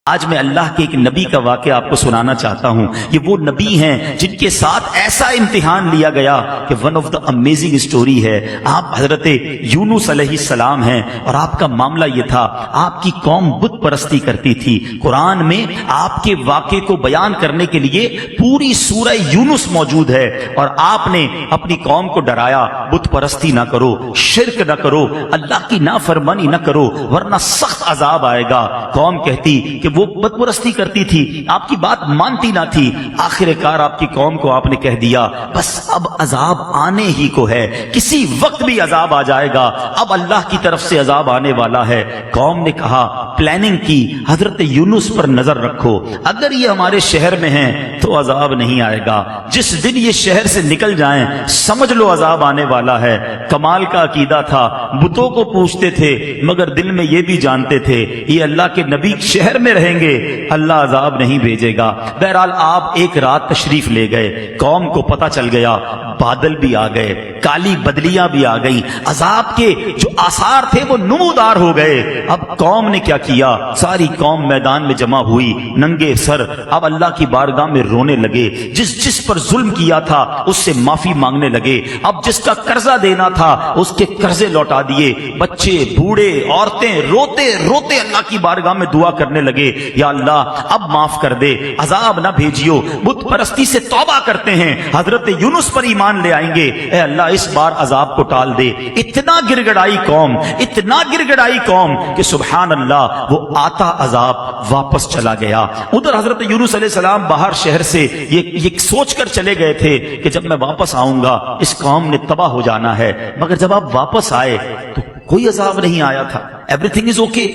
آج میں اللہ کے ایک نبی کا واقعہ آپ کو سنانا چاہتا ہوں. یہ وہ نبی ہیں جن کے ساتھ ایسا امتحان لیا گیا کہ one of the amazing story ہے. آپ حضرت یونس علیہ السلام ہیں اور آپ کا معاملہ یہ تھا, آپ کی قوم بت پرستی کرتی تھی. قرآن میں آپ کے واقعے کو بیان کرنے کے لیے پوری سورہ یونس موجود ہے اور آپ نے اپنی قوم کو ڈرایا, بت پرستی نہ کرو, شرک نہ کرو, اللہ کی نافرمانی نہ کرو ورنہ سخت عذاب آئے گا. قوم کہتی کہ وہ بت پرستی کرتی تھی, آپ کی بات مانتی نہ تھی. آخر کار آپ کی قوم کو آپ نے کہہ دیا بس اب عذاب آنے ہی کو ہے, کسی وقت بھی عذاب آ جائے گا, اب اللہ کی طرف سے عذاب آنے والا ہے. قوم نے کہا, پلاننگ کی, حضرت یونس پر نظر رکھو, اگر یہ ہمارے شہر میں ہیں تو عذاب نہیں آئے گا, جس دن یہ شہر سے نکل جائیں سمجھ لو عذاب آنے والا ہے. کمال کا عقیدہ تھا, بتوں کو پوچھتے تھے مگر دل میں یہ بھی جانتے تھے یہ اللہ کے نبی شہر میں رہیں گے, اللہ عذاب نہیں بھیجے گا. بہرحال آپ ایک رات تشریف لے گئے, قوم کو پتہ چل گیا, بادل بھی آ گئے, کالی بدلیاں بھی آ گئیں, عذاب کے جو آثار تھے وہ نمودار ہو گئے. اب قوم نے کیا کیا, ساری قوم میدان میں جمع ہوئی ننگے سر. اب اللہ کی بارگاہ میں رونے لگے, جس پر ظلم کیا تھا اس سے معافی مانگنے لگے. اب جس کا قرضہ دینا تھا اس کے قرضے لوٹا دیے. بچے, بوڑھے, عورتیں روتے روتے اللہ کی بارگاہ میں دعا کرنے لگے, یا اللہ اب معاف کر دے, عذاب نہ بھیجیو, بت پرستی سے توبہ کرتے ہیں, حضرت یونس پر ایمان لے آئیں گے, اے اللہ اس بار عذاب کو ٹال دے. اتنا گر گڑائی قوم, اتنا گر گڑائی قوم کہ سبحان اللہ وہ آتا عذاب واپس چلا گیا. ادھر حضرت یونس علیہ السلام باہر شہر سے یہ سوچ کر چلے گئے تھے کہ جب میں واپس آؤں گا اس قوم نے تباہ ہو جانا ہے, مگر جب آپ واپس آئے تو کوئی عذاب نہیں آیا تھا, ایوری تھنگ از اوکے.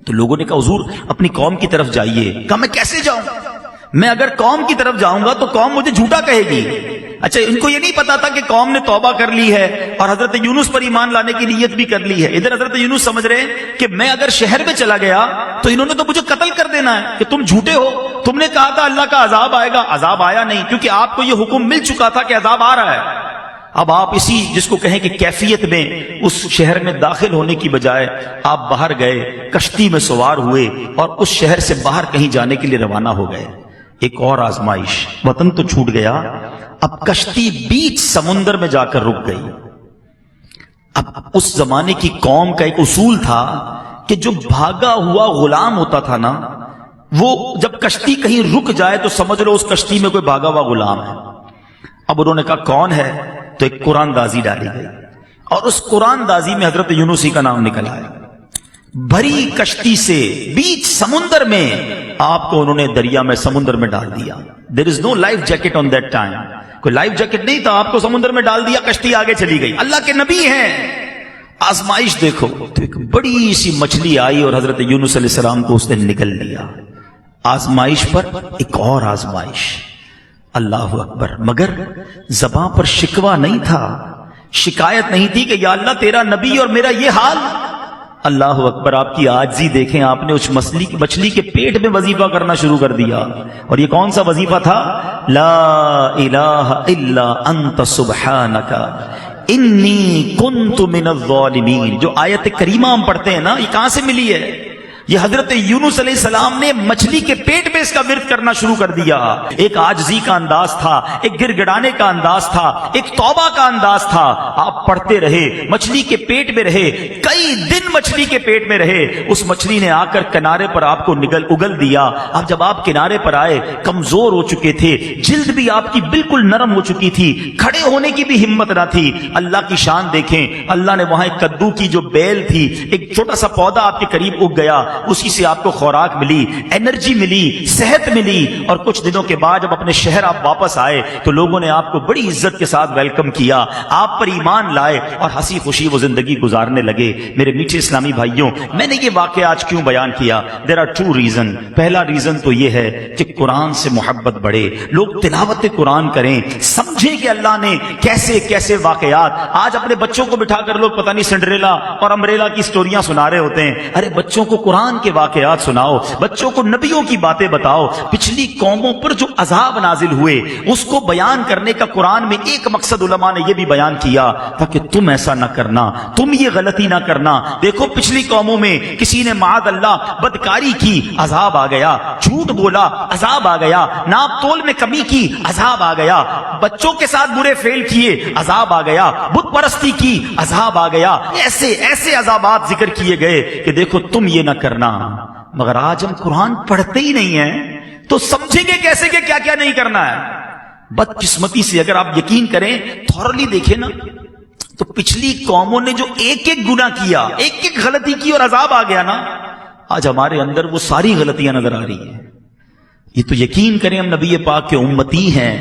تو لوگوں نے کہا حضور اپنی قوم کی طرف جائیے. کہا میں کیسے جاؤں, میں اگر قوم کی طرف جاؤں گا تو قوم مجھے جھوٹا کہے گی. اچھا ان کو یہ نہیں پتا تھا کہ قوم نے توبہ کر لی ہے اور حضرت یونس پر ایمان لانے کی نیت بھی کر لی ہے. ادھر حضرت یونس سمجھ رہے ہیں کہ میں اگر شہر میں چلا گیا تو انہوں نے تو مجھے قتل کر دینا ہے کہ تم جھوٹے ہو, تم نے کہا تھا اللہ کا عذاب آئے گا, عذاب آیا نہیں کیونکہ آپ کو یہ حکم مل چکا تھا کہ عذاب آ رہا ہے. اب آپ اسی جس کو کہیں کہ کیفیت میں اس شہر میں داخل ہونے کی بجائے آپ باہر گئے, کشتی میں سوار ہوئے اور اس شہر سے باہر کہیں جانے کے لیے روانہ ہو گئے. ایک اور آزمائش, وطن تو چھوٹ گیا, اب کشتی بیچ سمندر میں جا کر رک گئی. اب اس زمانے کی قوم کا ایک اصول تھا کہ جو بھاگا ہوا غلام ہوتا تھا نا, وہ جب کشتی کہیں رک جائے تو سمجھ لو اس کشتی میں کوئی بھاگا ہوا غلام ہے. اب انہوں نے کہا کون ہے, تو ایک قرآن دازی ڈالی گئی اور اس قرآن دازی میں حضرت یونس ہی کا نام نکل آیا. بھری کشتی سے بیچ سمندر میں آپ کو انہوں نے دریا میں سمندر میں ڈال دیا. There is no life jacket on that time, کوئی لائف جیکٹ نہیں تھا, آپ کو سمندر میں ڈال دیا, کشتی آگے چلی گئی. اللہ کے نبی ہیں. آزمائش دیکھو, تو ایک بڑی سی مچھلی آئی اور حضرت یونس علیہ السلام کو اس نے نگل لیا. آزمائش پر ایک اور آزمائش, اللہ اکبر. مگر زباں پر شکوہ نہیں تھا, شکایت نہیں تھی کہ یا اللہ تیرا نبی اور میرا یہ حال. اللہ اکبر, آپ کی عاجزی دیکھیں, آپ نے اس مچھلی کے پیٹ میں وظیفہ کرنا شروع کر دیا. اور یہ کون سا وظیفہ تھا؟ لا الہ الا انت سبحانک انی کنت من الظالمین. جو آیت کریمہ ہم پڑھتے ہیں نا, یہ کہاں سے ملی ہے؟ یہ حضرت یونس علیہ السلام نے مچھلی کے پیٹ میں اس کا ورد کرنا شروع کر دیا. ایک عاجزی کا انداز تھا, ایک گر گڑانے کا انداز تھا, ایک توبہ کا انداز تھا. آپ پڑھتے رہے, مچھلی کے پیٹ میں رہے, کئی دن مچھلی کے پیٹ میں رہے. اس مچھلی نے آ کر کنارے پر آپ کو اگل دیا. اب جب آپ کنارے پر آئے, کمزور ہو چکے تھے, جلد بھی آپ کی بالکل نرم ہو چکی تھی, کھڑے ہونے کی بھی ہمت نہ تھی. اللہ کی شان دیکھیں, اللہ نے وہاں ایک کدو کی جو بیل تھی, ایک چھوٹا سا پودا آپ کے قریب اگ گیا, اسی سے آپ کو خوراک ملی, انرجی ملی, صحت ملی. اور کچھ دنوں کے بعد جب اپنے شہر آپ واپس آئے تو لوگوں نے آپ کو بڑی عزت کے ساتھ ویلکم کیا, آپ پر ایمان لائے اور ہنسی خوشی وہ زندگی گزارنے لگے. میرے میٹھے اسلامی بھائیوں, میں نے یہ واقعہ آج کیوں بیان کیا؟ There are two reason. پہلا ریزن تو یہ ہے کہ قرآن سے محبت بڑھے, لوگ تلاوت قرآن کریں, سمجھیں کہ اللہ نے کیسے کیسے واقعات. آج اپنے بچوں کو بٹھا کر لوگ پتہ نہیں سنڈریلا اور امبریلا کی سٹوریاں سنا رہے ہوتے ہیں. ارے بچوں کو قرآن قرآن کے واقعات سناؤ، بچوں کو نبیوں کی باتیں بتاؤ، پچھلی قوموں پر جو عذاب نازل ہوئے اس کو بیان کرنے کا قرآن میں ایک مقصد علماء نے یہ بھی بیان کیا تاکہ تم ایسا نہ کرنا، تم یہ غلطی نہ کرنا۔ دیکھو پچھلی قوموں میں کسی نے معاذ اللہ بدکاری کی، عذاب آ گیا، جھوٹ بولا، عذاب آ گیا، ناپ تول میں کمی کی، عذاب آ گیا، بچوں کے ساتھ برے فعل کیے، عذاب آ گیا، بت پرستی کی، عذاب آ گیا، ایسے ایسے عذابات ذکر کیے گئے کہ دیکھو تم یہ نہ کرنا۔ مگر آج ہم قرآن پڑھتے ہی نہیں ہیں تو سمجھیں گے کیسے کہ کیا کیا نہیں کرنا ہے؟ بدقسمتی سے اگر آپ یقین کریں، تھورلی دیکھیں نا، تو پچھلی قوموں نے جو ایک ایک گناہ کیا، ایک ایک غلطی کی اور عذاب آ گیا نا، آج ہمارے اندر وہ ساری غلطیاں نظر آ رہی ہیں۔ یہ تو یقین کریں ہم نبی پاک کے امتی ہیں،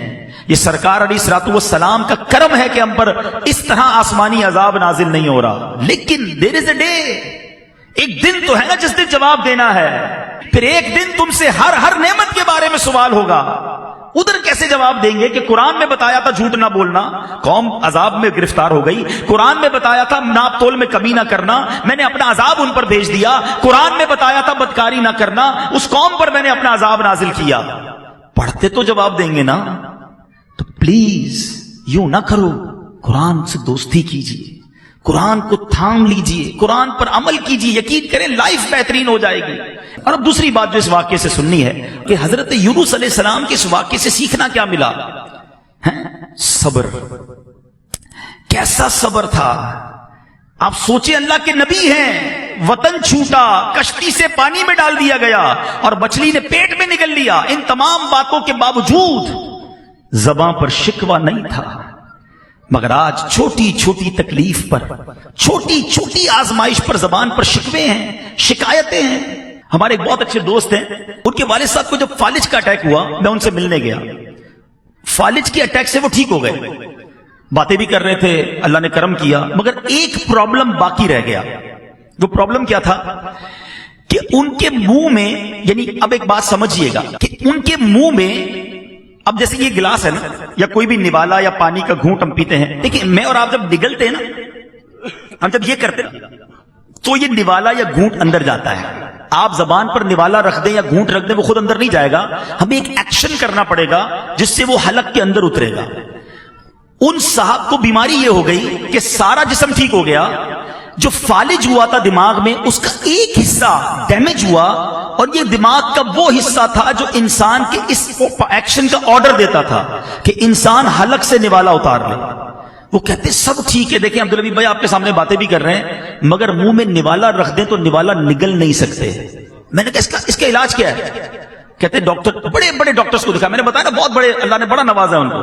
یہ سرکار علیہ الصلوۃ والسلام کا کرم ہے کہ ہم پر اس طرح آسمانی عذاب نازل نہیں ہو رہا۔ لیکن دیر از اے ڈے، ایک دن تو ہے نا جس دن جواب دینا ہے، پھر ایک دن تم سے ہر نعمت کے بارے میں سوال ہوگا۔ ادھر کیسے جواب دیں گے کہ قرآن میں بتایا تھا جھوٹ نہ بولنا، قوم عذاب میں گرفتار ہو گئی، قرآن میں بتایا تھا ناپ تول میں کمی نہ کرنا، میں نے اپنا عذاب ان پر بھیج دیا، قرآن میں بتایا تھا بدکاری نہ کرنا، اس قوم پر میں نے اپنا عذاب نازل کیا۔ پڑھتے تو جواب دیں گے نا، تو پلیز یوں نہ کرو، قرآن سے دوستی کیجیے، قرآن کو تھام لیجیے، قرآن پر عمل کیجیے، یقین کریں لائف بہترین ہو جائے گی۔ اور اب دوسری بات جو اس واقعے سے سننی ہے کہ حضرت یونس علیہ السلام کے اس واقعے سے سیکھنا کیا ملا؟ صبر۔ کیسا صبر تھا! آپ سوچیں، اللہ کے نبی ہیں، وطن چھوٹا، کشتی سے پانی میں ڈال دیا گیا اور مچھلی نے پیٹ میں نگل لیا، ان تمام باتوں کے باوجود زباں پر شکوہ نہیں تھا۔ مگر آج چھوٹی چھوٹی تکلیف پر، چھوٹی چھوٹی آزمائش پر زبان پر شکوے ہیں، شکایتیں ہیں۔ ہمارے ایک بہت اچھے دوست ہیں، ان کے والد صاحب کو جب فالج کا اٹیک ہوا، میں ان سے ملنے گیا، فالج کے اٹیک سے وہ ٹھیک ہو گئے، باتیں بھی کر رہے تھے، اللہ نے کرم کیا، مگر ایک پرابلم باقی رہ گیا۔ وہ پرابلم کیا تھا کہ ان کے منہ میں، یعنی اب ایک بات سمجھیے گا کہ ان کے منہ میں، اب جیسے یہ گلاس ہے نا، یا کوئی بھی نوالا یا پانی کا گھونٹ ہم پیتے ہیں، دیکھیں میں اور آپ جب نگلتے ہیں نا، ہم جب یہ کرتے ہیں تو یہ نوالا یا گھونٹ اندر جاتا ہے۔ آپ زبان پر نوالا رکھ دیں یا گھونٹ رکھ دیں، وہ خود اندر نہیں جائے گا، ہمیں ایک ایکشن کرنا پڑے گا جس سے وہ حلق کے اندر اترے گا۔ ان صاحب کو بیماری یہ ہو گئی کہ سارا جسم ٹھیک ہو گیا، جو فالج ہوا تھا دماغ میں اس کا ایک حصہ ڈیمیج ہوا، اور یہ دماغ کا وہ حصہ تھا جو انسان کے اس ایکشن کا آرڈر دیتا تھا کہ انسان حلق سے نوالا اتار لے۔ وہ کہتے سب ٹھیک ہے، دیکھیں عبدالحبیب بھائی آپ کے سامنے باتیں بھی کر رہے ہیں، مگر منہ میں نوالا رکھ دیں تو نوالا نگل نہیں سکتے۔ میں نے کہا اس کا علاج کیا ہے؟ کہتے ڈاکٹر، بڑے بڑے ڈاکٹرز کو دکھا، میں نے بتایا نا بہت بڑے، اللہ نے بڑا نوازا ان کو۔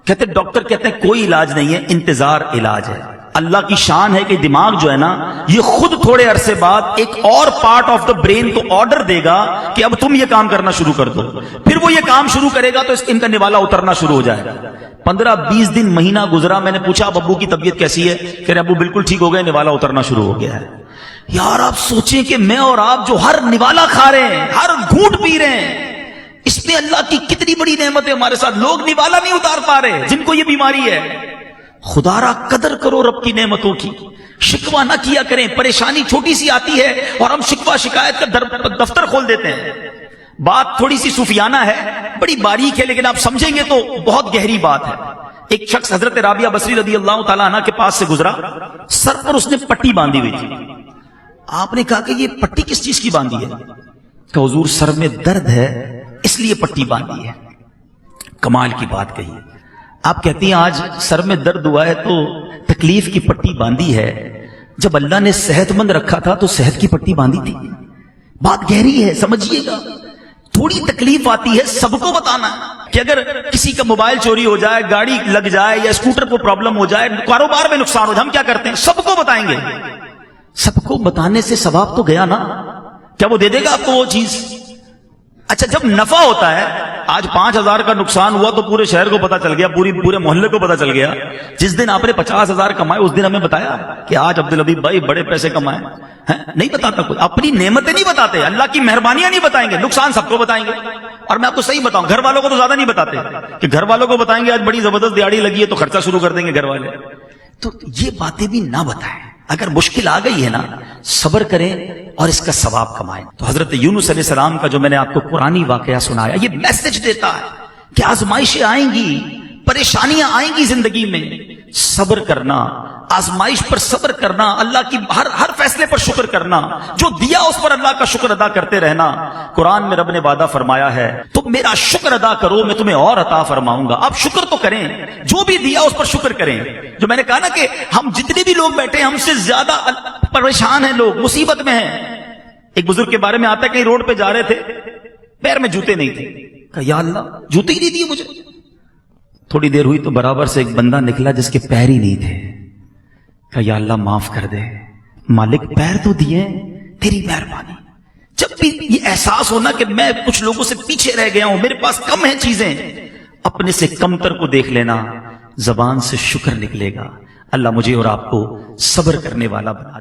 کہتے ڈاکٹر کہتے ہیں کوئی علاج نہیں ہے، انتظار علاج ہے۔ اللہ کی شان ہے کہ دماغ جو ہے نا، یہ خود تھوڑے عرصے بعد ایک اور پارٹ آف دا برین کو آرڈر دے گا کہ اب تم یہ کام کرنا شروع کر دو، پھر وہ یہ کام شروع کرے گا تو ان کا نوالا اترنا شروع ہو جائے گا۔ 15-20 دن، مہینہ گزرا، میں نے پوچھا اب ابو کی طبیعت کیسی ہے؟ کہہ رہے ابو بالکل ٹھیک ہو گئے، نوالا اترنا شروع ہو گیا ہے۔ یار آپ سوچیں کہ میں اور آپ جو ہر نوالا کھا رہے ہیں، ہر گھونٹ پی رہے ہیں، اس میں اللہ کی کتنی بڑی نعمت ہے ہمارے ساتھ۔ لوگ نوالا نہیں اتار پا رہے جن کو یہ بیماری ہے۔ خدا را قدر کرو رب کی نعمتوں کی، شکوہ نہ کیا کریں۔ پریشانی چھوٹی سی آتی ہے اور ہم شکوہ شکایت کا دفتر کھول دیتے ہیں۔ بات تھوڑی سی صوفیانہ ہے، بڑی باریک ہے، لیکن آپ سمجھیں گے تو بہت گہری بات ہے۔ ایک شخص حضرت رابعہ بصری رضی اللہ تعالیٰ عنہ کے پاس سے گزرا، سر پر اس نے پٹی باندھی ہوئی تھی۔ آپ نے کہا کہ یہ پٹی کس چیز کی باندھی ہے؟ کہ حضور سر میں درد ہے اس لیے پٹی باندھی ہے۔ کمال کی بات کہی۔ آپ کہتی ہیں آج سر میں درد ہوا ہے تو تکلیف کی پٹی باندھی ہے، جب اللہ نے صحت مند رکھا تھا تو صحت کی پٹی باندھی تھی۔ بات گہری ہے، سمجھیے گا۔ تھوڑی تکلیف آتی ہے سب کو بتانا کہ اگر کسی کا موبائل چوری ہو جائے، گاڑی لگ جائے یا اسکوٹر کو پرابلم ہو جائے، کاروبار میں نقصان ہو جائے، ہم کیا کرتے ہیں؟ سب کو بتائیں گے۔ سب کو بتانے سے ثواب تو گیا نا؟ کیا وہ دے دے گا آپ کو وہ چیز؟ اچھا جب نفع ہوتا ہے، آج 5000 کا نقصان ہوا تو پورے شہر کو پتا چل گیا، پورے محلے کو پتا چل گیا۔ جس دن آپ نے 50,000 کمائے اس دن ہمیں بتایا کہ آج عبدالحبیب بھائی بڑے پیسے کمائے؟ نہیں بتاتا کوئی، اپنی نعمتیں نہیں بتاتے، اللہ کی مہربانیاں نہیں بتائیں گے، نقصان سب کو بتائیں گے۔ اور میں آپ کو صحیح بتاؤں، گھر والوں کو تو زیادہ نہیں بتاتے کہ گھر والوں کو بتائیں گے آج بڑی زبردست دیہڑی لگی ہے تو خرچہ شروع کر دیں گے گھر والے۔ تو یہ باتیں بھی نہ بتائیں، اگر مشکل آ گئی ہے نا، صبر کریں اور اس کا ثواب کمائیں۔ تو حضرت یونس علیہ السلام کا جو میں نے آپ کو قرآنی واقعہ سنایا، یہ میسج دیتا ہے کہ آزمائشیں آئیں گی، پریشانیاں آئیں گی زندگی میں، صبر کرنا، آزمائش پر صبر کرنا، اللہ کی ہر فیصلے پر شکر کرنا، جو دیا اس پر اللہ کا شکر ادا کرتے رہنا۔ قرآن میں رب نے وعدہ فرمایا ہے تم میرا شکر ادا کرو میں تمہیں اور عطا فرماؤں گا۔ آپ شکر تو کریں، جو بھی دیا اس پر شکر کریں۔ جو میں نے کہا نا کہ ہم جتنے بھی لوگ بیٹھے ہیں ہم سے زیادہ پریشان ہیں، لوگ مصیبت میں ہیں۔ ایک بزرگ کے بارے میں آتا ہے کہیں روڈ پہ جا رہے تھے، پیر میں جوتے نہیں تھے، کہا یا اللہ جوتے ہی نہیں دیے مجھے۔ تھوڑی دیر ہوئی تو برابر سے ایک بندہ نکلا جس کے پیر ہی نہیں تھے، کہا یا اللہ معاف کر دے، مالک پیر تو دیے، تیری مہربانی۔ جب بھی یہ احساس ہونا کہ میں کچھ لوگوں سے پیچھے رہ گیا ہوں، میرے پاس کم ہیں چیزیں، اپنے سے کمتر کو دیکھ لینا، زبان سے شکر نکلے گا۔ اللہ مجھے اور آپ کو صبر کرنے والا بنا دے۔